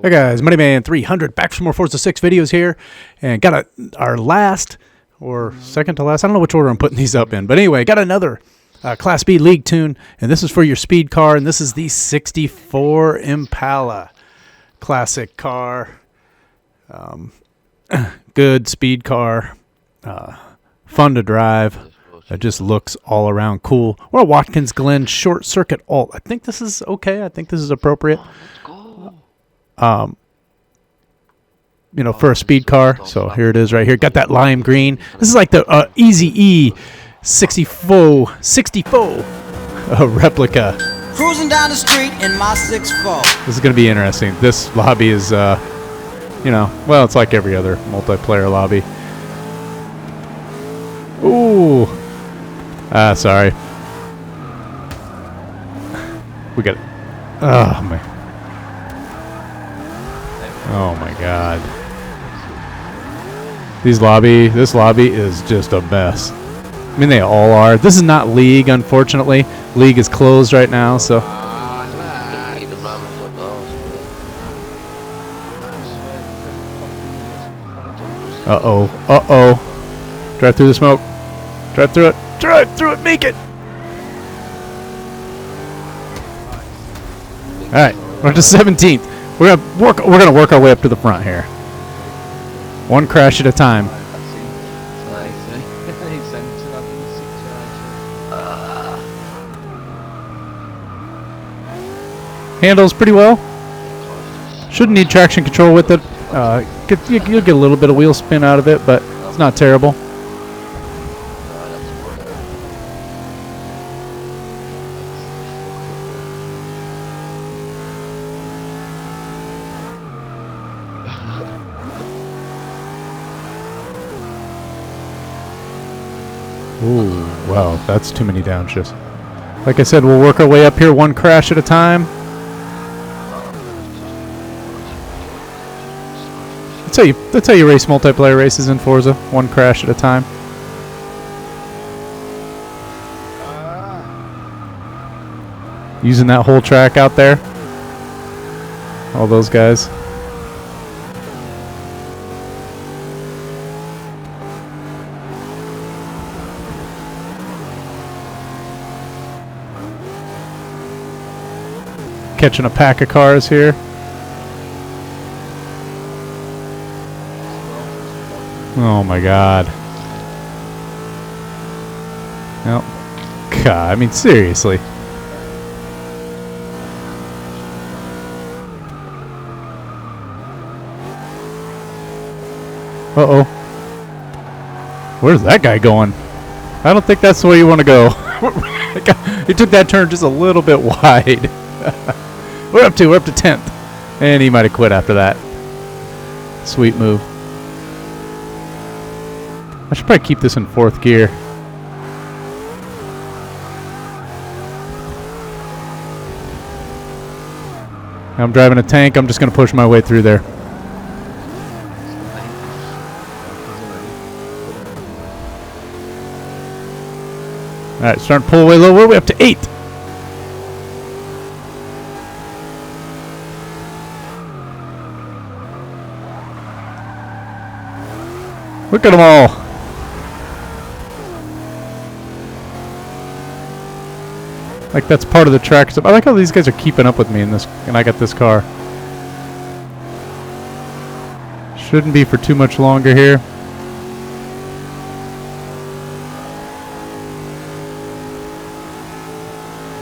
Hey guys, Moneyman300 back for more Forza 6 videos here, and got our last or second to last, I don't know which order I'm putting these up in, but anyway, got another Class B League tune, and this is for your speed car, and this is the 64 Impala. Classic car, good speed car, fun to drive. It just looks all around cool. We're a Watkins Glen short circuit alt. I think this is okay. I think this is appropriate. You know, for a speed car. So here it is right here. Got that lime green. This is like the Eazy E 64 replica. Cruising down the street in my 6'4". This is going to be interesting. This lobby is, you know, well, it's like every other multiplayer lobby. Ooh. Sorry. We got it. Oh, man. Oh, my God. This lobby is just a mess. I mean, they all are. This is not League, unfortunately. League is closed right now, so. Uh-oh. Uh-oh. Drive through the smoke. Drive through it. Drive through it. Make it. All right. We're to 17th. We're gonna work our way up to the front here. One crash at a time. Handles pretty well. Shouldn't need traction control with it. You'll get a little bit of wheel spin out of it, but it's not terrible. Ooh, wow, that's too many downshifts. Like I said, we'll work our way up here one crash at a time. That's how you race multiplayer races in Forza, one crash at a time. Using that whole track out there. All those guys. Catching a pack of cars here. Oh my God. No. God, I mean, seriously. Uh-oh. Where's that guy going? I don't think that's the way you want to go. He took that turn just a little bit wide. We're up to 10th. And he might have quit after that. Sweet move. I should probably keep this in 4th gear. I'm driving a tank. I'm just going to push my way through there. Alright, starting to pull away low. We're up to 8th. Look at them all. Like that's part of the track. I like how these guys are keeping up with me in this, and I got this car. Shouldn't be for too much longer here.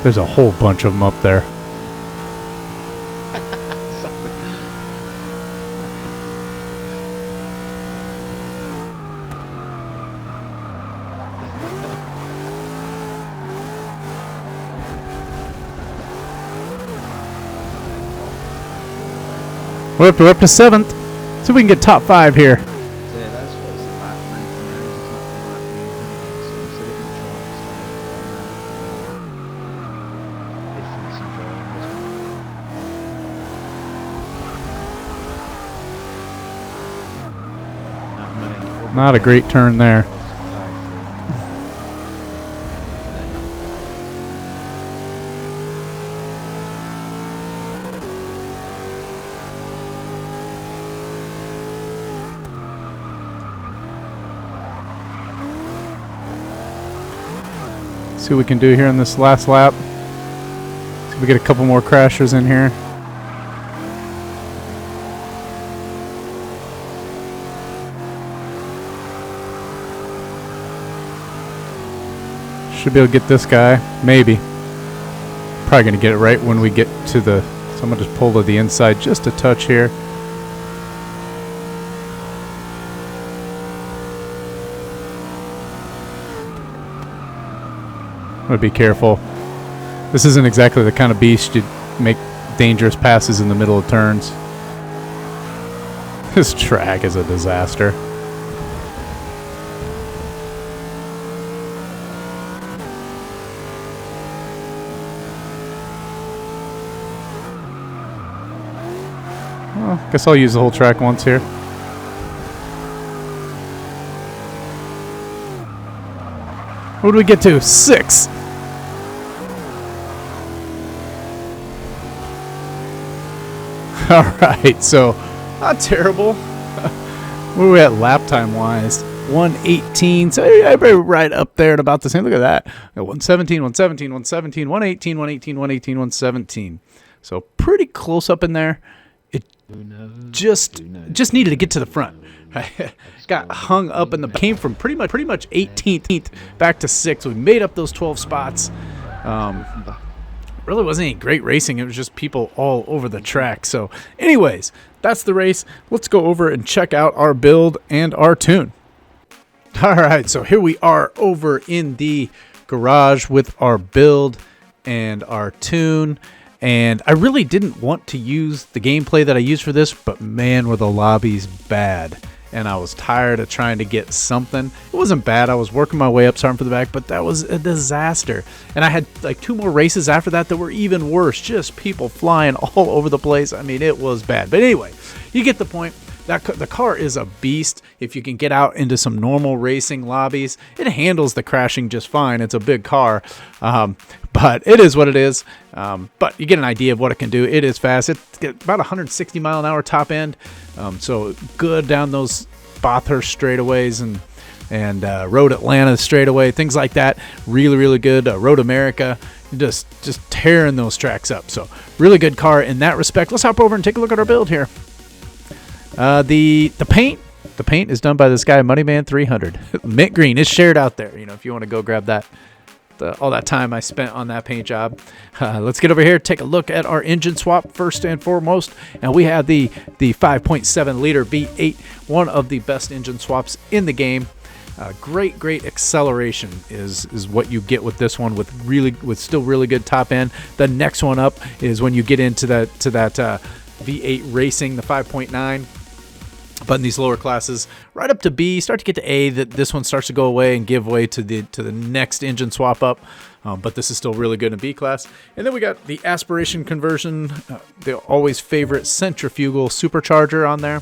There's a whole bunch of them up there. We're up to 7th. See if we can get top 5 here. Not a great turn there. See what we can do here in this last lap. See if we get a couple more crashers in here. Should be able to get this guy, maybe. Probably gonna get it right when we get to the. So I'm gonna just pull to the inside just a touch here. I'm gonna be careful. This isn't exactly the kind of beast you'd make dangerous passes in the middle of turns. This track is a disaster. Well, guess I'll use the whole track once here. What do we get to? 6. All right, so not terrible. Where are we at lap time wise? 118. So everybody right up there at about the same. Look at that. 117, 117, 117, 118, 118, 118, 117. So pretty close up in there. It just needed to get to the front. Got hung up in the came from pretty much 18th back to 6th. We made up those 12 spots. Really wasn't any great racing. It was just people all over the track. So anyways, that's the race. Let's go over and check out our build and our tune. All right, so here we are over in the garage with our build and our tune. And I really didn't want to use the gameplay that I used for this, but man, were the lobbies bad. And I was tired of trying to get something. It wasn't bad. I was working my way up, starting for the back, but that was a disaster. And I had like 2 more races after that that were even worse. Just people flying all over the place. I mean, it was bad. But anyway, you get the point. The car is a beast. If you can get out into some normal racing lobbies, it handles the crashing just fine. It's a big car, but it is what it is. But you get an idea of what it can do. It is fast. It's about 160 mile an hour top end, so good down those Bathurst straightaways and Road Atlanta straightaway, things like that. Really, really good. Road America, just tearing those tracks up. So really good car in that respect. Let's hop over and take a look at our build here. The paint is done by this guy Moneyman 300. Mint green is shared out there. You know, if you want to go grab that, all that time I spent on that paint job. Let's get over here, take a look at our engine swap first and foremost, and we have the 5.7 liter V8, one of the best engine swaps in the game. Great acceleration is what you get with this one, with still really good top end. The next one up is when you get into that V8 racing, the 5.9. But in these lower classes, right up to B, start to get to A, that this one starts to go away and give way to the next engine swap up. But this is still really good in B class. And then we got the Aspiration Conversion, the always favorite centrifugal supercharger on there.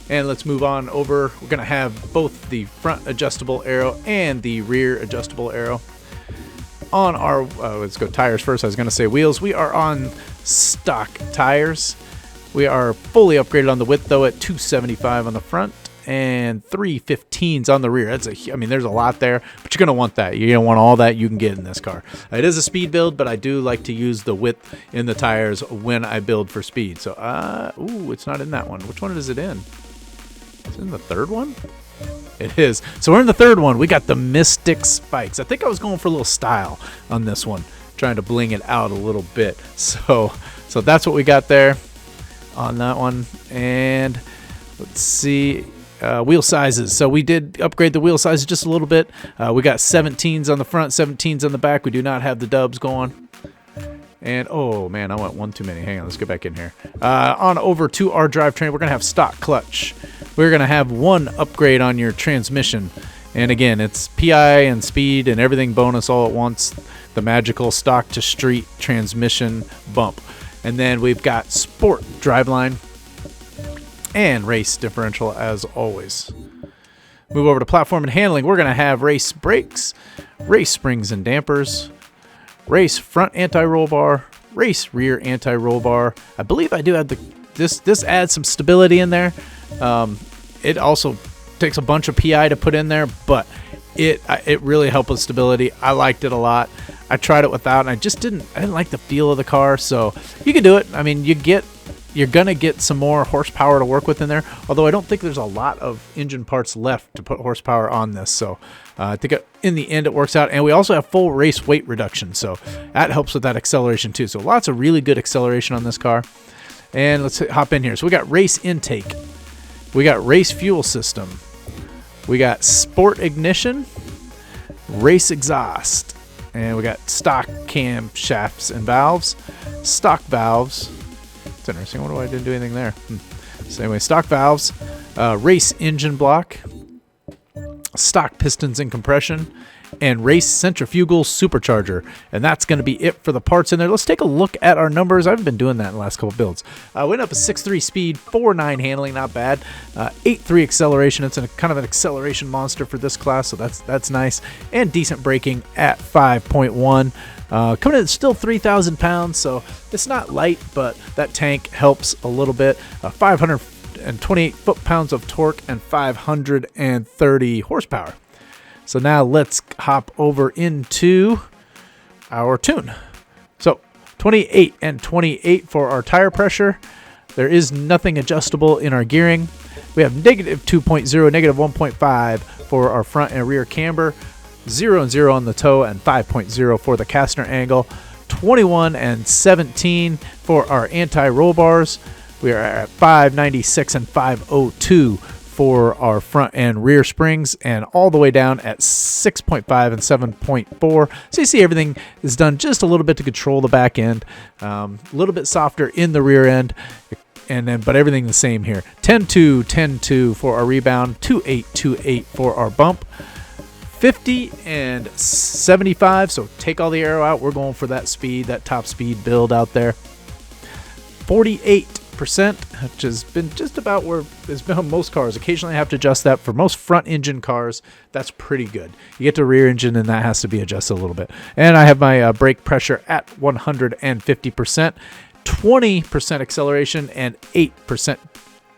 And let's move on over. We're going to have both the front adjustable aero and the rear adjustable aero. On our, let's go tires first. I was going to say wheels. We are on stock tires. We are fully upgraded on the width, though, at 275 on the front and 315s on the rear. I mean, there's a lot there, but you're going to want that. You're going to want all that you can get in this car. It is a speed build, but I do like to use the width in the tires when I build for speed. So, it's not in that one. Which one is it in? Is it in the third one? It is. So we're in the third one. We got the Mystic Spikes. I think I was going for a little style on this one, trying to bling it out a little bit. So that's what we got there on that one. And let's see, wheel sizes. So we did upgrade the wheel sizes just a little bit. We got 17s on the front, 17s on the back. We do not have the dubs going. And oh man, I went one too many. Hang on, let's get back in here. On over to our drivetrain, we're gonna have stock clutch. We're gonna have one upgrade on your transmission, and again, it's PI and speed and everything bonus all at once. The magical stock to street transmission bump. And then we've got sport driveline and race differential as always. Move over to platform and handling. We're going to have race brakes, race springs and dampers, race front anti-roll bar, race rear anti-roll bar. I believe I do have this adds some stability in there. It also takes a bunch of PI to put in there, but it really helped with stability. I liked it a lot. I tried it without, and I didn't like the feel of the car. So you can do it. I mean, you're gonna get some more horsepower to work with in there. Although I don't think there's a lot of engine parts left to put horsepower on this. So I think in the end it works out. And we also have full race weight reduction, so that helps with that acceleration too. So lots of really good acceleration on this car. And let's hop in here. So we got race intake, we got race fuel system, we got sport ignition, race exhaust, and we got stock cam shafts and valves, stock valves. It's interesting. I wonder why I didn't do anything there. So anyway, stock valves, race engine block, stock pistons and compression, and race centrifugal supercharger. And that's going to be it for the parts in there. Let's take a look at our numbers. I haven't been doing that in the last couple builds. Went up a 6.3 speed, 4.9 handling, not bad. 8.3 acceleration. It's kind of an acceleration monster for this class, so that's nice. And decent braking at 5.1. Coming in at still 3,000 pounds, so it's not light, but that tank helps a little bit. 528 foot-pounds of torque and 530 horsepower. So now let's hop over into our tune. So 28 and 28 for our tire pressure. There is nothing adjustable in our gearing. We have negative 2.0, negative 1.5 for our front and rear camber, 0 and 0 on the toe, and 5.0 for the Kastner angle, 21 and 17 for our anti-roll bars. We are at 596 and 502 for our front and rear springs, and all the way down at 6.5 and 7.4. So you see everything is done just a little bit to control the back end, a little bit softer in the rear end, and then but everything the same here. 10.2, 10.2 for our rebound, 2.8, 2.8 for our bump, 50 and 75. So take all the aero out. We're going for that speed, that top speed build out there. 48%, which has been just about where it's been on most cars. Occasionally I have to adjust that. For most front engine cars, that's pretty good. You get to rear engine and that has to be adjusted a little bit. And I have my brake pressure at 150%, 20% acceleration, and 8%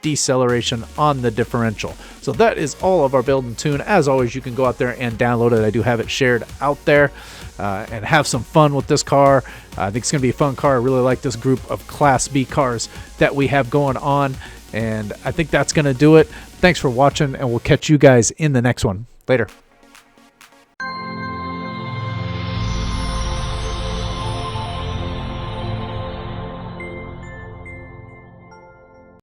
deceleration on the differential. So that is all of our build and tune. As always, you can go out there and download it. I do have it shared out there, and have some fun with this car. I think it's going to be a fun car. I really like this group of Class B cars that we have going on, and I think that's going to do it. Thanks for watching, and we'll catch you guys in the next one. Later.